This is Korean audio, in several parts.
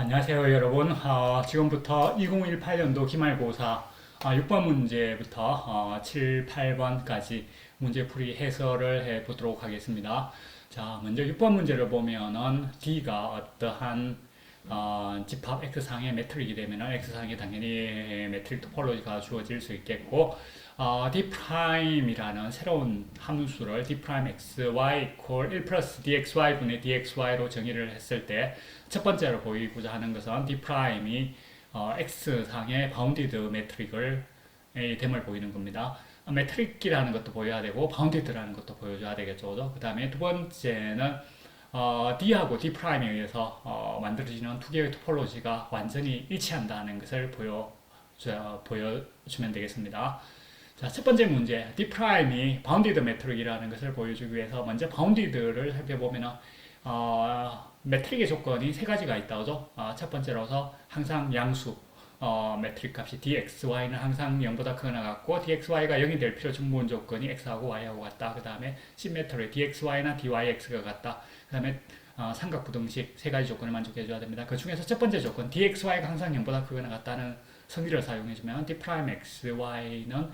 안녕하세요 여러분. 지금부터 2018년도 기말고사 6번 문제부터 7, 8번까지 문제풀이 해설을 해보도록 하겠습니다. 자, 먼저 6번 문제를 보면은 D가 어떠한 집합 X상의 매트릭이 되면 X상에 당연히 매트릭 토폴로지가 주어질 수 있겠고, D'이라는 새로운 함수를 D'xy equal 1 플러스 dxy 분의 dxy로 정의를 했을 때 첫 번째로 보이고자 하는 것은 D'이 X상의 바운디드 매트릭을 됨을 보이는 겁니다. 매트릭이라는 것도 보여야 되고 바운디드라는 것도 보여줘야 되겠죠. 그 다음에 두 번째는 D하고 D'에 의해서 만들어지는 두 개의 토폴로지가 완전히 일치한다는 것을 보여주면 되겠습니다. 자, 첫 번째 문제, D'이 바운디드 매트릭이라는 것을 보여주기 위해서 먼저 바운디드를 살펴보면 매트릭의 조건이 세 가지가 있다, 그죠? 첫 번째로서 항상 양수, 매트릭 값이 dxy는 항상 0보다 크거나 같고 dxy가 0이 될 필요 충분 조건이 x하고 y하고 같다. 그 다음에 시메트리 dxy나 dyx가 같다. 그 다음에 삼각부등식 세 가지 조건을 만족해줘야 됩니다. 그 중에서 첫 번째 조건 dxy가 항상 0보다 크거나 같다는 성질을 사용해주면 d'xy는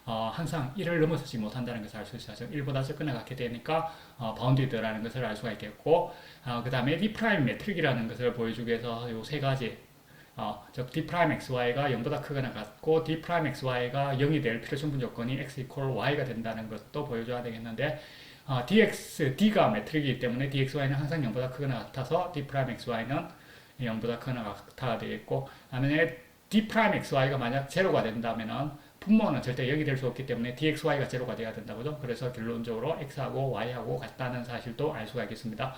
항상 1을 넘어서지 못한다는 것을 알 수 있어요. 1보다 적거나 같게 되니까 바운디드라는 것을 알 수가 있겠고, 그 다음에 D' 매트릭이라는 것을 보여주기 위해서 이 세 가지, 즉 D'xy가 0보다 크거나 같고 D'xy가 0이 될 필요 충분 조건이 x equal y가 된다는 것도 보여줘야 되겠는데, D가 매트릭이기 때문에 dxy는 항상 0보다 크거나 같아서 D'xy는 0보다 크거나 같아야 되겠고, 다음에 D'xy가 만약 제로가 된다면은 분모는 절대 0이 될 수 없기 때문에 dxy가 제로가 돼야 된다고죠. 그래서 결론적으로 x하고 y하고 같다는 사실도 알 수가 있겠습니다.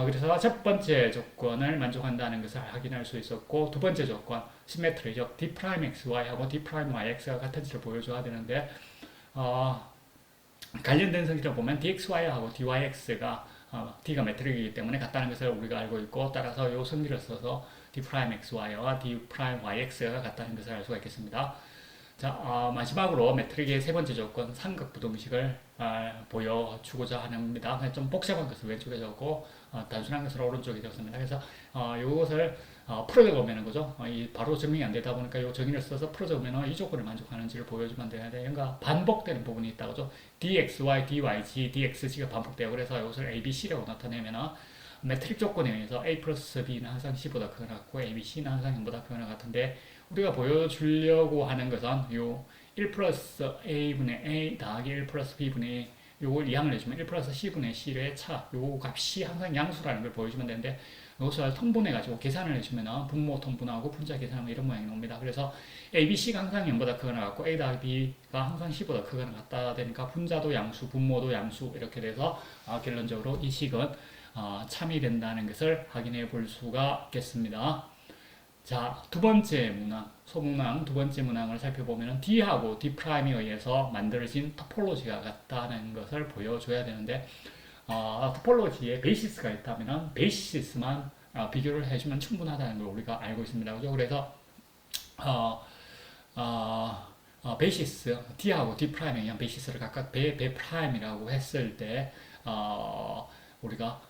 그래서 첫 번째 조건을 만족한다는 것을 확인할 수 있었고, 두 번째 조건, 시메트리적 D'xy하고 D'yx가 같은지를 보여줘야 되는데, 관련된 성질을 보면 dxy하고 dyx가 D가 매트릭이기 때문에 같다는 것을 우리가 알고 있고, 따라서 이 성질을 써서 D'xy와 D'yx가 같다는 것을 알 수가 있겠습니다. 자, 마지막으로 매트릭의 세 번째 조건 삼각부등식을 보여주고자 합니다. 좀 복잡한 것을 왼쪽에 적고 단순한 것을 오른쪽에 적습니다. 그래서 이것을 풀어보면 그죠? 바로 증명이 안 되다 보니까 이 정의를 써서 풀어보면 이 조건을 만족하는지를 보여주면 되는데, 뭔가 반복되는 부분이 있다 그죠? dxy, dyg, dxg가 반복돼요. 그래서 이것을 abc라고 나타내면 매트릭 조건에 의해서 a 플러스 b는 항상 c보다 크거나 같고 abc는 항상 0보다 크거나 같은데, 우리가 보여주려고 하는 것은 요 1 플러스 a분의 a 더하기 1 플러스 b분의 요걸 이항을 해주면 1 플러스 c분의 c의 차, 요 값이 항상 양수라는 걸 보여주면 되는데, 이것을 통분해가지고 계산을 해주면 분모 통분하고 분자 계산하면 이런 모양이 나옵니다. 그래서 ABC가 항상 0보다 크거나 같고 A 더하기 B가 항상 C보다 크거나 같다 되니까 분자도 양수, 분모도 양수 이렇게 돼서 결론적으로 이 식은 참이 된다는 것을 확인해 볼 수가 있겠습니다. 자, 두 번째 문항, 소문항 두 번째 문항을 살펴보면 D하고 D'에 의해서 만들어진 토폴로지가 같다는 것을 보여줘야 되는데, 토폴로지에 베이시스가 있다면 베이시스만 비교를 해주면 충분하다는 걸 우리가 알고 있습니다. 그죠? 그래서 베이시스 D하고 D'에 의한 베이시스를 각각 배 프라임이라고 했을 때 우리가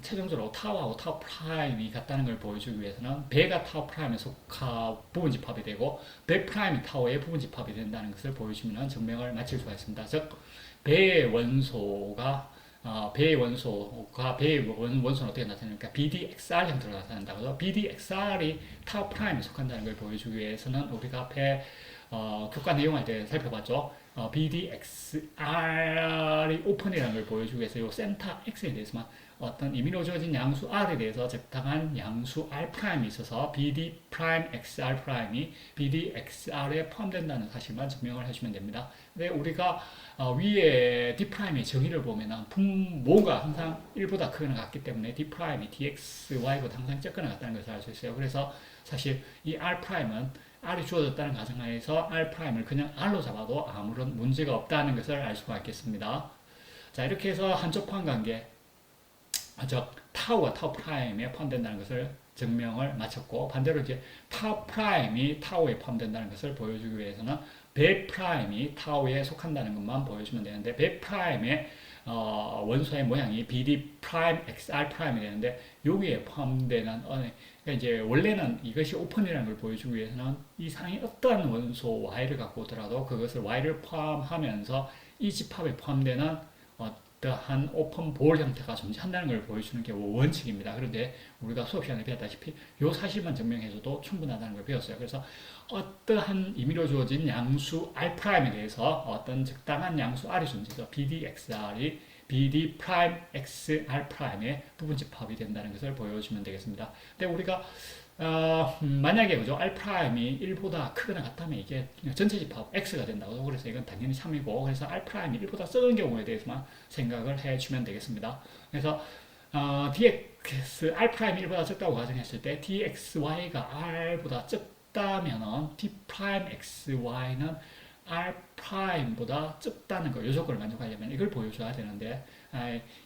최종적으로 타워하고 타워 프라임이 같다는 걸 보여주기 위해서는 배가 타워 프라임에 속한 부분집합이 되고 배 프라임이 타워의 부분집합이 된다는 것을 보여주면 증명을 마칠 수가 있습니다. 즉 배의 원소가 배의 원소는 어떻게 나타나니까 BDXR 형태로 나타난다. 그래서 BDXR이 타워 프라임에 속한다는 걸 보여주기 위해서는 우리가 앞에 교과 내용할 때 살펴봤죠. BDXR이 오픈이라는 걸 보여주기 위해서 이 센터 X에 대해서만 어떤 이미로 주어진 양수 R에 대해서 적당한 양수 R'이 있어서 BD'XR'이 BDXR에 포함된다는 사실만 증명을 해주면 됩니다. 근데 우리가 위에 D'의 정의를 보면 분모가 항상 1보다 크거나 같기 때문에 D'이 DXY보다 항상 적거나 같다는 것을 알 수 있어요. 그래서 사실 이 R'은 R이 주어졌다는 가정하에서 R'을 그냥 R로 잡아도 아무런 문제가 없다는 것을 알 수가 있겠습니다. 자, 이렇게 해서 한쪽판 관계, 즉 타워가 타워 프라임에 포함된다는 것을 증명을 마쳤고, 반대로 이제 타워 프라임이 타워에 포함된다는 것을 보여주기 위해서는 배 프라임이 타워에 속한다는 것만 보여주면 되는데, 배 프라임의 원소의 모양이 BD 프라임 XR 프라임이 되는데 여기에 포함되는 그러니까 이제 원래는 이것이 오픈이라는 걸 보여주기 위해서는 이 상에 어떠한 원소 Y를 갖고 오더라도 그것을 Y를 포함하면서 이 집합에 포함되는 어떠한 오픈 볼 형태가 존재한다는 걸 보여주는 게 원칙입니다. 그런데 우리가 수업 시간에 배웠다시피 이 사실만 증명해줘도 충분하다는 걸 배웠어요. 그래서 어떠한 임의로 주어진 양수 R'에 대해서 어떤 적당한 양수 R이 존재해서 BDXR이 BD 프라임 XR'의 부분집합이 된다는 것을 보여주면 되겠습니다. 근데 우리가 만약에 그죠 R'이 1보다 크거나 같다면 이게 전체 집합 X가 된다고. 그래서 이건 당연히 3이고 그래서 R'이 1보다 적은 경우에 대해서만 생각을 해주면 되겠습니다. 그래서 dx R'이 1보다 적다고 가정했을 때 dxy가 R보다 적다면은 d'xy는 R'보다 적다는 거, 이 조건을 만족하려면 이걸 보여줘야 되는데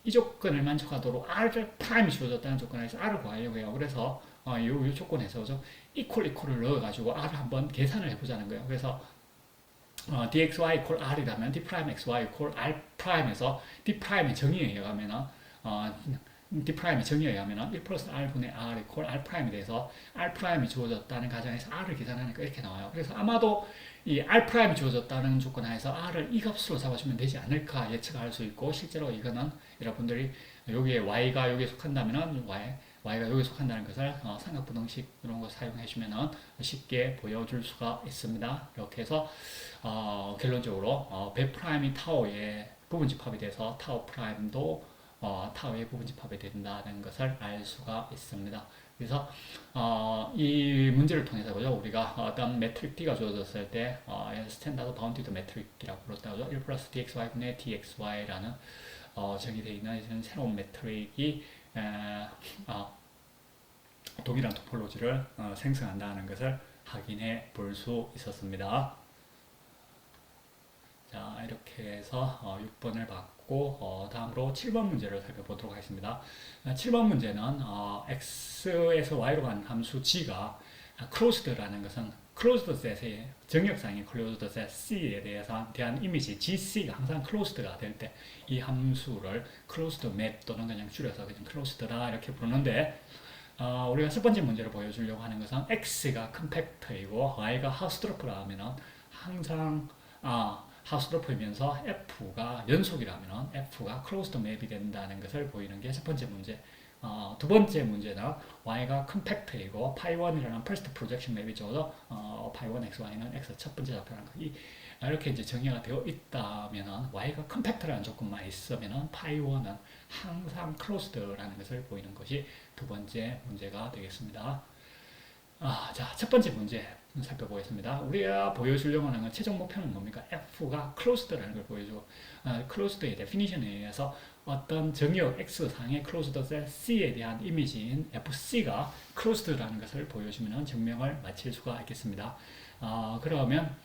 이 조건을 만족하도록 R'이 주어졌다는 조건에서 R을 구하려고 해요. 그래서 이 조건에서 이퀄을 넣어가지고 R을 한번 계산을 해보자는 거예요. 그래서 dxy 이퀄 R이라면 d'xy 이퀄 R'에서 d'의 정의에 의하면은 D'의 정의에 의하면 1 플러스 R분의 R 이퀄 R'에 대해서 R'이 주어졌다는 가정에서 R을 계산하니까 이렇게 나와요. 그래서 아마도 이 R'이 주어졌다는 조건 하에서 R을 이 값으로 잡아주면 되지 않을까 예측할 수 있고, 실제로 이거는 여러분들이 여기에 Y가 여기에 속한다면 Y가 여기에 속한다는 것을 삼각부등식 이런 거 사용해주면 쉽게 보여줄 수가 있습니다. 이렇게 해서 결론적으로 배 프라임이 타오의 부분집합이 돼서 타오 프라임도 타워의 부분집합이 된다는 것을 알 수가 있습니다. 그래서 이 문제를 통해서 그죠 우리가 어떤 매트릭 D가 주어졌을 때 스탠다드 바운티드 매트릭이라고 부르다죠. 1 플러스 dxy분의 dxy라는 정의되어 있는 새로운 매트릭이 동일한 토폴로지를 생성한다는 것을 확인해 볼 수 있었습니다. 자, 이렇게 해서 6번을 받고 다음으로 7번 문제를 살펴보도록 하겠습니다. 7번 문제는 x에서 y로 가는 함수 g가 closed라는 것은 closed set의 정역상의 closed set c에 대한 이미지 gc가 항상 closed가 될 때 이 함수를 closed map 또는 그냥 줄여서 그냥 closed다 이렇게 부르는데 우리가 첫 번째 문제를 보여주려고 하는 것은 x가 컴팩트이고 y가 하우스트로프라 하면은 항상 하우스트로프이면서 F가 연속이라면 F가 closed map이 된다는 것을 보이는 게 첫 번째 문제. 두 번째 문제는 Y가 컴팩트이고 pi1이라는 first projection map이죠. pi1 xy는 x 첫 번째 좌표라는 거. 이렇게 이제 정의가 되어 있다면 Y가 컴팩트라는 조건만 있으면 pi1은 항상 closed라는 것을 보이는 것이 두 번째 문제가 되겠습니다. 자, 첫 번째 문제 살펴보겠습니다. 우리가 보여주려고 하는 건 최종 목표는 뭡니까? F가 closed라는 걸 보여주고 closed의 definition에 의해서 어떤 정역 X상의 closed set C에 대한 이미지인 FC가 closed라는 것을 보여주면 증명을 마칠 수가 있겠습니다. 그러면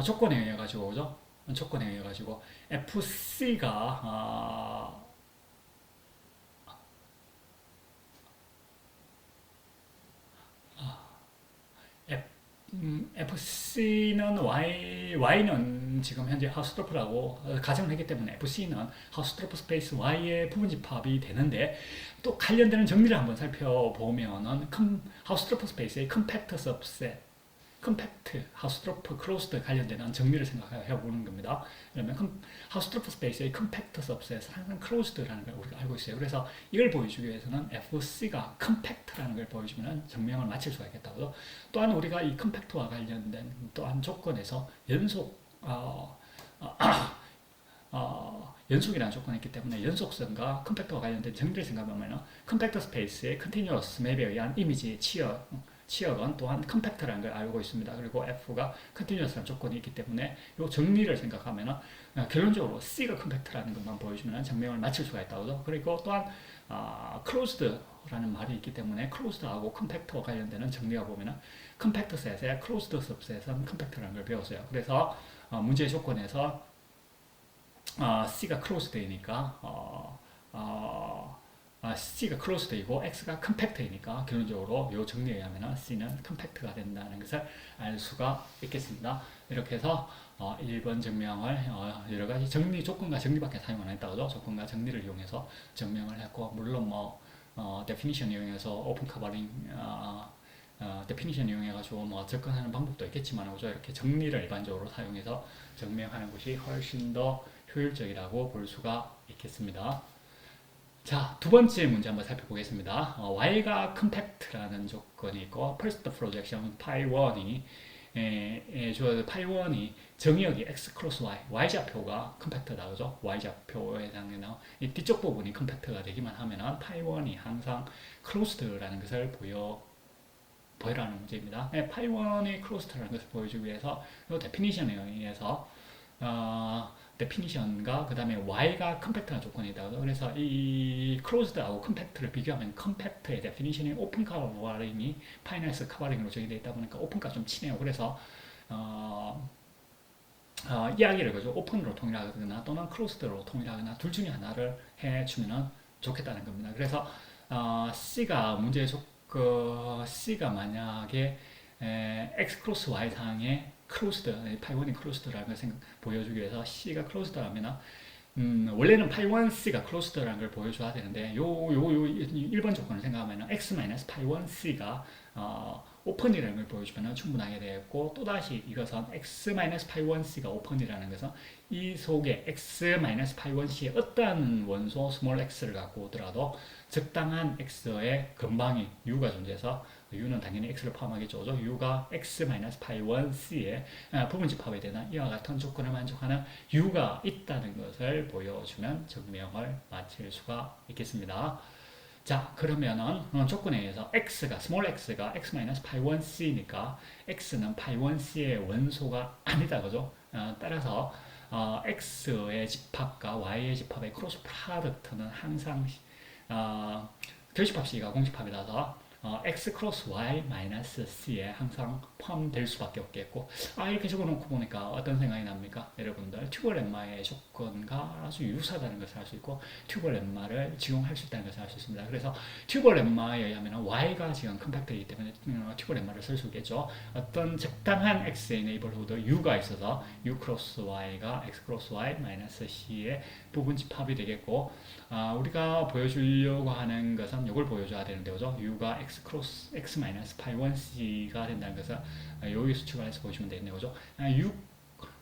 조건에 의해 가지고 그죠? 조건에 의해 가지고 FC가 FC는 Y는 지금 현재 하우스트로프라고 가정을 했기 때문에 FC는 하우스트로프 스페이스 Y의 부분집합이 되는데, 또 관련되는 정리를 한번 살펴보면은 하우스트로프 스페이스의 컴팩트 सब셋, 컴팩트, 하우스트로프, 클로스드 관련되는 정리를 생각해 보는 겁니다. 그러면 하우스트로프 스페이스의 컴팩트 सब셋은 항상 클로스드라는 걸 우리가 알고 있어요. 그래서 이걸 보여주기 위해서는 FC가 컴팩트라는 걸 보여주면 증명을 마칠 수가 있겠다고. 또한 우리가 이 컴팩트와 관련된 또한 조건에서 연속이라는 조건이 있기 때문에 연속성과 컴팩트와 관련된 정리를 생각하면 컴팩트 스페이스의 컨티뉴어스 맵에 의한 이미지의 치역은 또한 컴팩트라는 걸 알고 있습니다. 그리고 F가 컨티뉴어스라는 조건이 있기 때문에 이 정리를 생각하면 결론적으로 C가 컴팩트라는 것만 보여주면 증명을 마칠 수가 있다고. 그리고 또한 closed라는 말이 있기 때문에 closed하고 컴팩트와 관련되는 정리가 보면 컴팩트 셋의 closed subset은 컴팩트라는 걸 배웠어요. 그래서 문제의 조건에서 C가 closed이니까 C가 closed이고 X가 compact이니까 결론적으로 이 정리에 의하면 C는 compact가 된다는 것을 알 수가 있겠습니다. 이렇게 해서 1번 증명을 여러 가지 정리 조건과 정리밖에 사용 안 했다고 죠. 조건과 정리를 이용해서 증명을 했고 물론 뭐 definition 이용해서 open coupling definition 이용해가지고 뭐 접근하는 방법도 있겠지만 그죠? 이렇게 정리를 일반적으로 사용해서 증명하는 것이 훨씬 더 효율적이라고 볼 수가 있겠습니다. 자, 두 번째 문제 한번 살펴보겠습니다. y가 compact라는 조건이 있고 first projection pi1이 주어져 pi1이 정의역이 x 크로스 y, y좌표가 컴팩트다 그죠? y좌표에 해당되는 이 뒤쪽 부분이 컴팩트가 되기만 하면은 pi1이 항상 closed라는 것을 보여라는 문제입니다. pi1이 closed라는 것을 보여주기 위해서 이 definition에 의해서 definition과 그 다음에 y가 컴팩트한 조건이다. 그래서 이 closed하고 compact를 비교하면 compact의 definition이 open covering이 파이널스 커버링으로 정의되어 있다 보니까 open과 좀 친해요. 그래서 이야기를 그죠 오픈으로 통일하거나 또는 closed로 통일하거나 둘 중에 하나를 해주면 좋겠다는 겁니다. 그래서 C가 문제의 C가 만약에 x 크로스 y 상의 closed, pi1이 closed라는 걸 보여주기 위해서 C가 closed라면 원래는 pi1C가 closed라는 걸 보여줘야 되는데 요 1번 조건을 생각하면 x-pi1C가 오픈이라는 걸 보여주면 충분하게 되겠고 또다시 이것은 x-pi1C가 오픈이라는 것은 이 속에 x-pi1C의 어떠한 원소 스몰 x를 갖고 오더라도 적당한 x의 근방이 u가 존재해서 u는 당연히 x를 포함하겠죠. u가 x-pi1c의 부분집합에 대한 이와 같은 조건을 만족하는 u가 있다는 것을 보여주면 증명을 마칠 수가 있겠습니다. 자, 그러면은 조건에 의해서 x가 small x가 x-pi1c니까 x는 pi1c의 원소가 아니다, 그죠? 따라서 x의 집합과 y의 집합의 크로스 프로덕트는 항상 결집합식이가 공집합이라서 x 크로스 y 마이너스 c에 항상 포함될 수밖에 없겠고 이렇게 적어놓고 보니까 어떤 생각이 납니까? 여러분들 튜버 렘마의 조건과 아주 유사하다는 것을 알 수 있고 튜버 렘마를 적용할 수 있다는 것을 알 수 있습니다. 그래서 튜버 렘마에 의하면 y가 지금 컴팩트이기 때문에 튜버 lem마를 쓸 수 있겠죠. 어떤 적당한 x의 네이버후드 u가 있어서 u 크로스 y가 x 크로스 y 마이너스 c의 부분집합이 되겠고 우리가 보여주려고 하는 것은 이걸 보여줘야 되는데 그죠? u가 x 크로스 x 마이너스 파이 1c가 된다는 것을 여기 수축을 해서 보시면 되겠네요. 그죠? u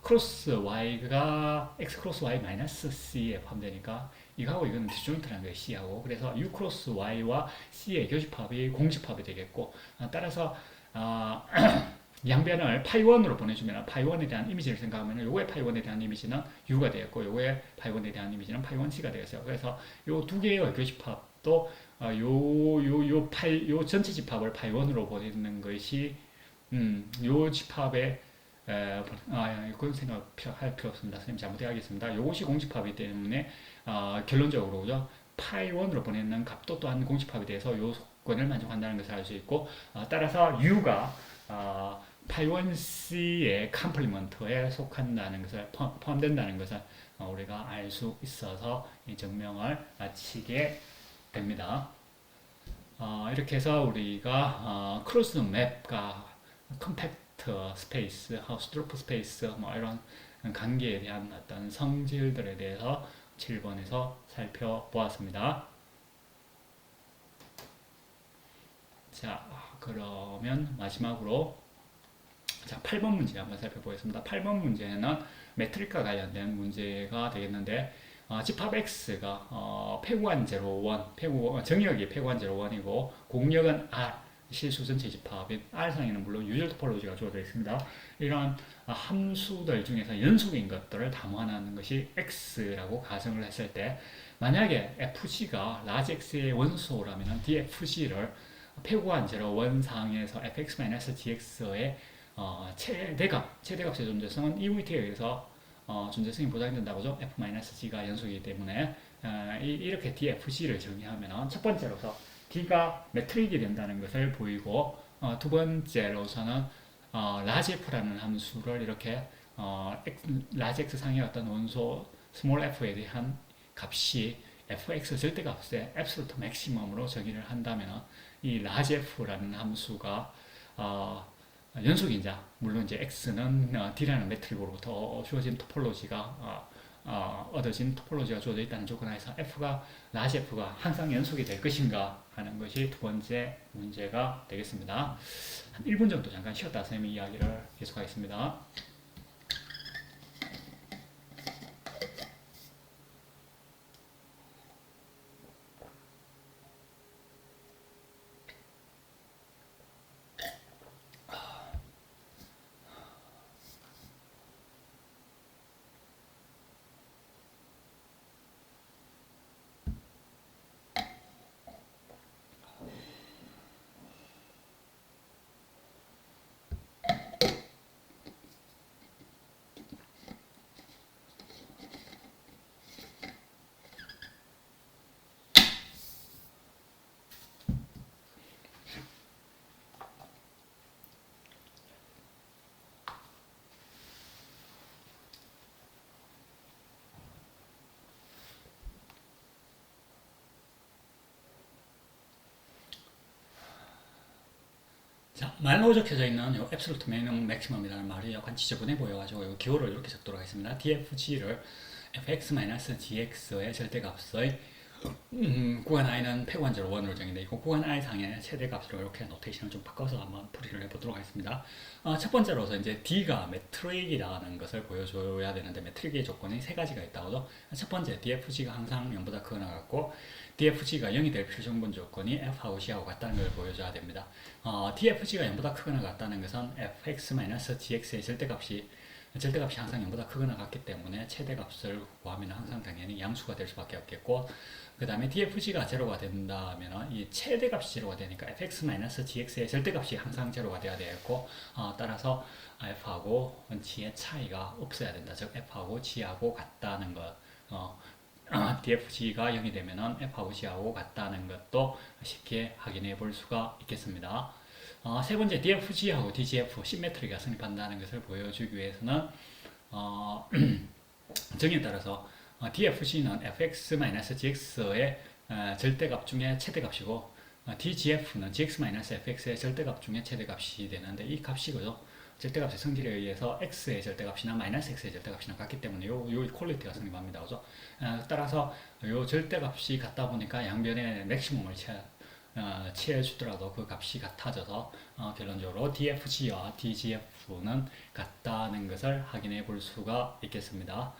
크로스 y가 x 크로스 y 마이너스 c에 포함되니까 이거하고 이거는 디스조인트라는 거예요. c하고. 그래서 u 크로스 y와 c의 교집합이 공집합이 되겠고 따라서 양변을 파이1으로 보내주면 파이1에 대한 이미지를 생각하면 요거의 파이1에 대한 이미지는 u가 되겠고 요거의 파이1에 대한 이미지는 파이1c가 되겠어요. 그래서 요 두 개의 교집합도 요 전체 집합을 파이1으로 보내는 것이 요 집합의 그건 생각할 필요 없습니다. 선생님 잘못 이야기했습니다. 요것이 공집합이기 때문에 결론적으로 그죠? 파이1으로 보내는 값도 또한 공집합이 돼서 요 조건을 만족한다는 것을 알 수 있고 따라서 u가 파이1c의 컴플리먼트에 속한다는 것을 포함된다는 것을 우리가 알 수 있어서 이 증명을 마치게 됩니다. 이렇게 해서 우리가 크로스 맵과 컴팩트 스페이스, 하우스트루프 스페이스 뭐 이런 관계에 대한 어떤 성질들에 대해서 7번에서 살펴보았습니다. 자, 그러면 마지막으로 자, 8번 문제 한번 살펴보겠습니다. 8번 문제는 매트릭과 관련된 문제가 되겠는데 집합 X가 패구한 0, 1, 정역이 패구한 0, 1이고 공역은 R, 실수 전체 집합인 R상에는 물론 유절 토폴로지가 주어져 있습니다. 이러한 함수들 중에서 연속인 것들을 담아내는 것이 X라고 가정을 했을 때 만약에 FG가 라지 X의 원소라면 DFG를 패구한 0, 1 상에서 fx-gx의 최대값의 존재성은 EVT에 의해서 존재성이 보장된다고 하죠. f-g가 연속이기 때문에 이렇게 dfg를 정의하면 첫 번째로서 d가 매트릭이 된다는 것을 보이고 두 번째로서는 라지 f라는 함수를 이렇게 라지 x 상의 어떤 원소 스몰 f에 대한 값이 fx 절대값의 absolute maximum으로 정의를 한다면 이 large f라는 함수가 연속인자, 물론 이제 x는 d라는 매트릭으로부터 주어진 토폴로지가 얻어진 토폴로지가 주어져 있다는 조건 하에서 f가 large f가 항상 연속이 될 것인가 하는 것이 두 번째 문제가 되겠습니다. 한 1분 정도 잠깐 쉬었다 선생님이 이야기를 계속하겠습니다. 자, 말로 적혀져 있는 이 absolute minimum maximum이라는 말이 약간 지저분해 보여가지고 이 기호를 이렇게 적도록 하겠습니다. dfg를 fx-gx의 절대값의 구간 i는 폐관제로 1으로 정의되어 있고 구간 i 상의 최대값으로 이렇게 노테이션을 좀 바꿔서 한번 풀이를 해보도록 하겠습니다. 첫 번째로서 이제 d가 매트릭이라는 것을 보여줘야 되는데 매트릭의 조건이 세 가지가 있다고죠. 첫 번째 dfg가 항상 0보다 크거나 같고 dfg가 0이 될 필수적분 조건이 f하고 g하고 같다는 걸 보여줘야 됩니다. dfg가 0보다 크거나 같다는 것은 fx-gx의 절대값이 항상 0보다 크거나 같기 때문에 최대값을 구하면 항상 당연히 양수가 될 수밖에 없겠고 그 다음에 dfg가 제로가 된다면 이 최대값이 제로가 되니까 fx-gx의 절대값이 항상 제로가 돼야 되겠고 따라서 f하고 g의 차이가 없어야 된다. 즉 f하고 g하고 같다는 것 dfg가 0이 되면 f하고 g하고 같다는 것도 쉽게 확인해 볼 수가 있겠습니다. 세 번째 dfg하고 dgf 시메트리가 성립한다는 것을 보여주기 위해서는 정의에 따라서 dfg는 fx-gx의 절대값 중에 최대값이고 dgf는 gx-fx의 절대값 중에 최대값이 되는데 이 값이 그죠? 절대값의 성질에 의해서 x의 절대값이나 마이너스 x의 절대값이나 같기 때문에 요 이퀄리티가 성립합니다. 그죠? 따라서 요 절대값이 같다 보니까 양변의 맥시멈을 취해주더라도 그 값이 같아져서 결론적으로 dfg와 dgf는 같다는 것을 확인해 볼 수가 있겠습니다.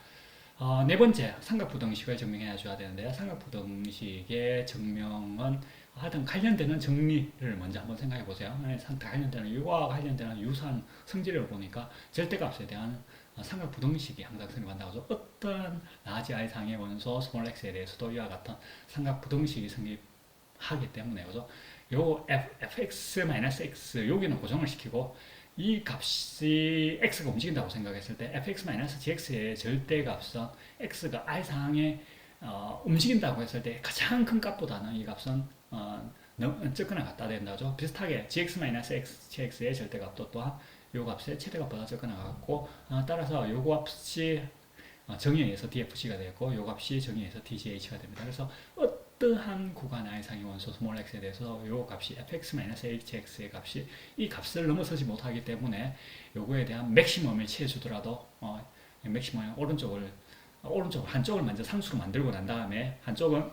네 번째, 삼각부등식을 증명해 줘야 되는데요. 삼각부등식의 증명은 하여튼 관련되는 정리를 먼저 한번 생각해 보세요. 관련되는 유와 관련되는 유사한 성질을 보니까 절대값에 대한 삼각부등식이 항상 성립한다고 하죠. 어떤 라지 i 상의 원소 스몰 x에 대해서도 이와 같은 삼각부등식이 성립하기 때문에 그죠. 요 fx-x 여기는 고정을 시키고 이 값이 x가 움직인다고 생각했을 때 fx-gx의 절대값은 x가 i상에 움직인다고 했을 때 가장 큰 값보다는 이 값은 적거나 같다 된다죠. 비슷하게 gx-x의 절대값도 또한 이 값의 최대값보다 적거나 같고 따라서 요 값이 정의에 의해서 dfg가 되고 요 값이 정의에 의해서 dgh가 됩니다. 그래서 어떠한 구간 i상의 원소 스몰 x에 대해서 요 값이 fx-hx의 값이 이 값을 넘어서지 못하기 때문에 요거에 대한 맥시멈을 취해주더라도 맥시멈 오른쪽을 한쪽을 먼저 상수로 만들고 난 다음에 한쪽은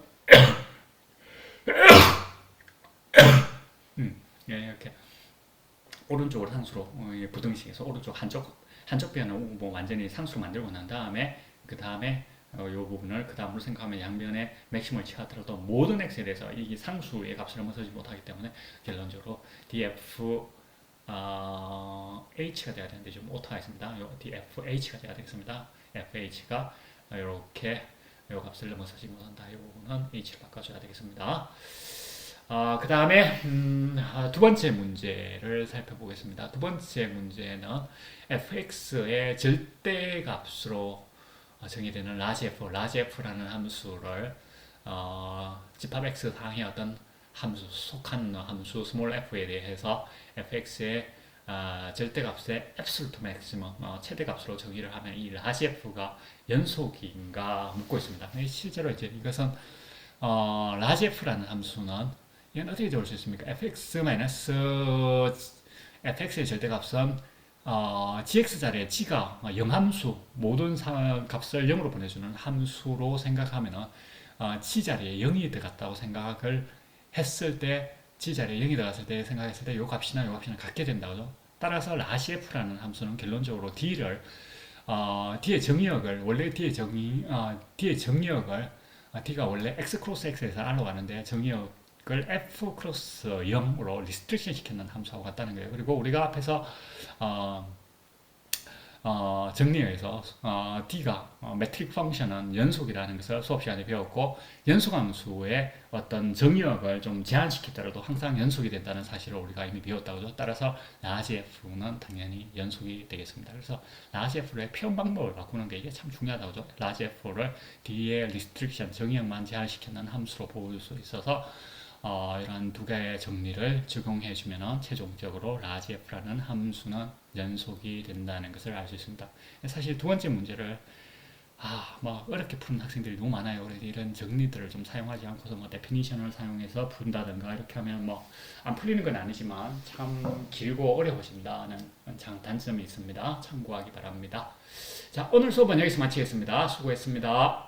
이렇게 오른쪽을 상수로 부등식에서 오른쪽 한쪽 변을 뭐 완전히 상수로 만들고 난 다음에 그 다음에 이 부분을 그 다음으로 생각하면 양변에 맥시멈을 취하더라도 모든 x에 대해서 이 상수의 값을 넘어서지 못하기 때문에 결론적으로 df h가 돼야 되는데 좀 오타했습니다. df h가 돼야 되겠습니다. fh가 이렇게 이 값을 넘어서지 못한다. 이 부분은 h를 바꿔줘야 되겠습니다. 그 다음에 두 번째 문제를 살펴보겠습니다. 두 번째 문제는 fx의 절대값으로 정의되는 large f라는 함수를 집합 x 상의 어떤 함수, 속한 함수 small f에 대해서 fx의 절대값의 absolute maximum 최대값으로 정의를 하면 이 large f가 연속인가 묻고 있습니다. 실제로 이제 이것은 large f라는 함수는 이건 어떻게 적을 수 있습니까? fx의 절대값은 gx 자리에 g가 영함수 모든 값을 0으로 보내주는 함수로 생각하면은 g 자리에 0이 들어갔다고 생각을 했을 때 g 자리에 0이 들어갔을 때 생각했을 때 이 값이나 이 값이나 같게 된다고. 따라서 large f라는 함수는 결론적으로 d를 d의 정의역을 원래 d의 정의역을 d가 원래 x 크로스 x에서 r로 가는데 정의역을 f 크로스 0으로 리스트릭션 시키는 함수하고 같다는 거예요. 그리고 우리가 앞에서 정리해서 D가 매트릭 펑션은 연속이라는 것을 수업 시간에 배웠고 연속함수의 어떤 정의역을 좀 제한시키더라도 항상 연속이 된다는 사실을 우리가 이미 배웠다고 하죠. 따라서 라지 F는 당연히 연속이 되겠습니다. 그래서 라지 F의 표현 방법을 바꾸는 게 이게 참 중요하다고 하죠. 라지 F를 D의 리스트릭션 정의역만 제한시키는 함수로 볼 수 있어서 이런 두 개의 정리를 적용해 주면 최종적으로 large f라는 함수는 연속이 된다는 것을 알 수 있습니다. 사실 두 번째 문제를 뭐 어렵게 푸는 학생들이 너무 많아요. 그래서 이런 정리들을 좀 사용하지 않고서 뭐 데피니션을 사용해서 푼다든가 이렇게 하면 뭐 안 풀리는 건 아니지만 참 길고 어려워진다는 장단점이 있습니다. 참고하기 바랍니다. 자, 오늘 수업은 여기서 마치겠습니다. 수고했습니다.